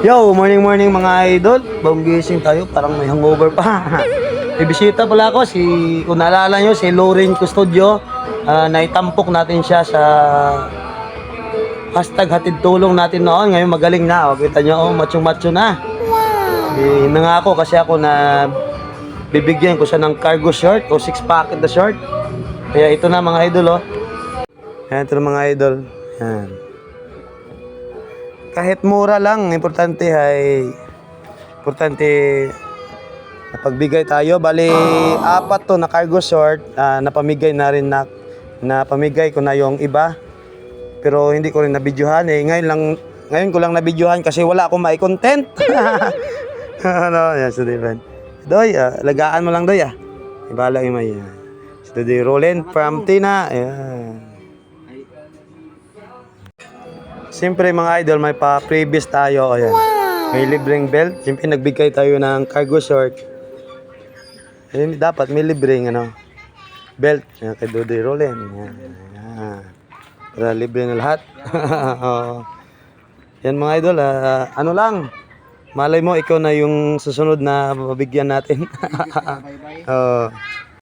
Yo, morning mga idol. Bagong gising tayo, parang may hangover pa. Bibisita pala ako kung naalala nyo, si Lorin Custodio. Naitampok natin siya sa hashtag hatid tulong natin noon. Ngayon magaling na. O, kita nyo, macho na. Nangako kasi ako na bibigyan ko siya ng cargo short o 6-packet na short. Kaya ito na mga idol, oh. Yan, ito na mga idol. Yan. Kahit mura lang, importante napagbigay tayo. Bali, 4 to na cargo short, napamigay na rin napamigay ko na yung iba. Pero hindi ko rin nabidyohan eh. Ngayon ko lang nabidyohan kasi wala akong mai-content. Ano, yan, so diba. Doy, lagaan mo lang doy ah. Ibala yung may so di Roland from Tina. Ayan. Siyempre mga idol, may pa-previous tayo. Ayan. May libreng belt. Siyempre nagbigay tayo ng cargo short. Ayan, dapat may libreng belt. Ayan, kay Dudoy Roland. Ayan. Ayan. Para libre na lahat. Oh. Yan mga idol, ano lang. Malay mo, ikaw na yung susunod na mabigyan natin. Oh.